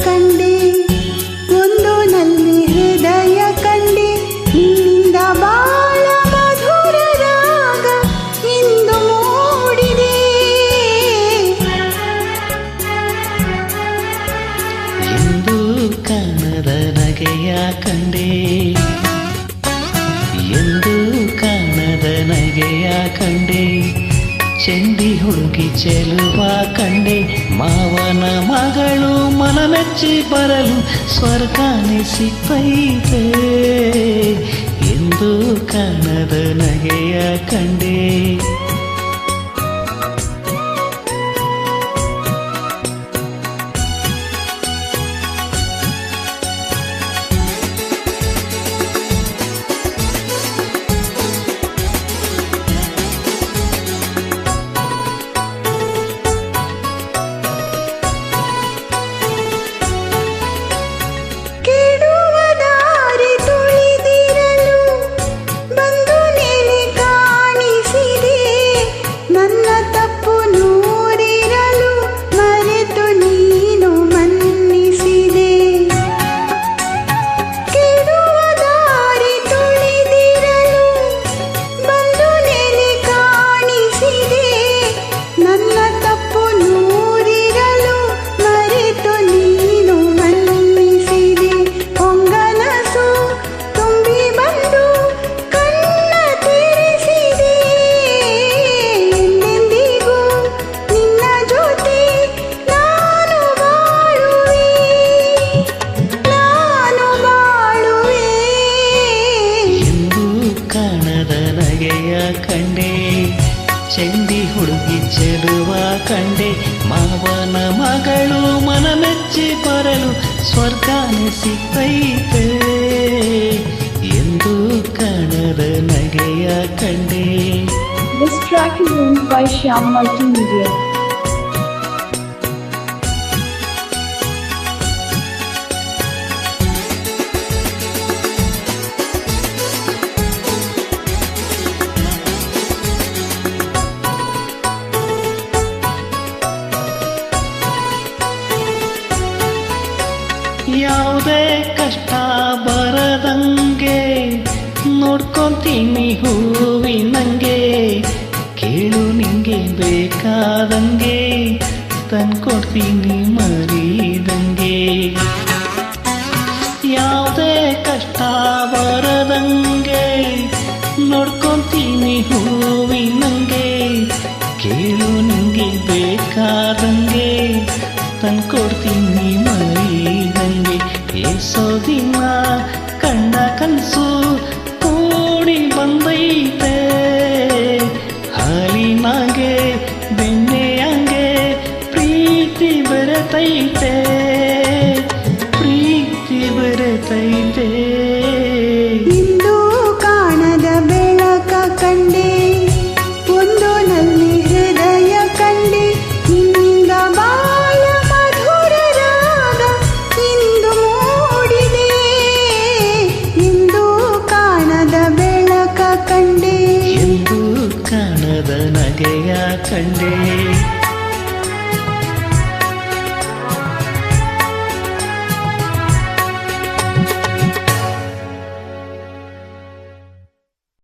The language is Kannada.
ಕಂಡೆ, ಒಂದು ನಲ್ಲಿ ಹೃದಯ ಕಂಡೆ, ನಿನ್ನಿಂದ ಬಾಳ ಮಧುರ ರಾಗ ಇಂದು ಮೂಡಿದೆ. ಎಂದು ಕಾಣದ ನಗೆಯ ಕಂಡೆ, ಎಂದು ಕಾಣದ ನಗೆಯ ಕಂಡೆ, ಚೆಂಡಿ ಹುಡುಗಿ ಚೆಲುವ ಕಂಡೆ, ಮಾವನ ಮಗಳು ಮನಮೆಚ್ಚಿ ಬರಲು ಸ್ವರ್ಗಾನೆ ಸಿಕ್ಕೈತೆ. ಎಂದು ಕಾಣದ ನಗೆಯ ಕಂಡೆ. ಕಂಡೆ, ಚೆಂಡಿ ಹುಡುಗಿ ಚೆಲುವ ಕಂಡೆ, ಮಾವನ ಮಗಳು ಮನಮೆಚ್ಚಿ ಬರಲು ಸ್ವರ್ಗಾನೆ ಸಿಕ್ಕೈತೆ. ಎಂದು ಕಾಣದ ನಗೆಯ ಕಂಡೆ. This track is owned by Shyam Multimedia. ಯಾವುದೇ ಕಷ್ಟ ಬರದಂಗೆ ನೋಡ್ಕೊಂತೀನಿ ಹೂವಿನಂಗೆ, ಕೇಳು ನಿಂಗೆ ಬೇಕಾದಂಗೆ ತಂದ್ಕೊಡ್ತೀನಿ ಮರಿದಂಗೆ. ಯಾವುದೇ ಕಷ್ಟ ಬರದಂಗೆ ನೋಡ್ಕೊಂತೀನಿ ಹೂವಿನಂಗೆ, ಕೇಳು ನಿಂಗೆ ಬೇಕಾದಂಗೆ ತಂದ್ಕೊಡ್ತೀನಿ ಮರಿದಂಗೆ. ಏಸೋ ದಿನ ಕಂಡ ಕನಸು ಕೂಡಿ ಬಂದೈತೆ, ಹಾಲಿನಾಗೆ ಬೆಣ್ಣೆಯಂಗೆ ಪ್ರೀತಿ ಬೆರೆತೈತೆ, ಪ್ರೀತಿ ಬೆರೆತೈತೆ. ಇಂದು ಕಾಣದ ಬೆಳಕ ಕಂಡೆ, ಒಂದು ನಲ್ಲಿ ಹೃದಯ ಕಂಡೆ, ನಿನ್ನಿಂದ ಬಾಳ ಮಧುರ ರಾಗ ಇಂದು ಮೂಡಿದೆ. ಇಂದು ಕಾಣದ ಬೆಳಕ ಕಂಡೆ, ಎಂದು ಕಾಣದ ನಗೆಯ ಕಂಡೆ.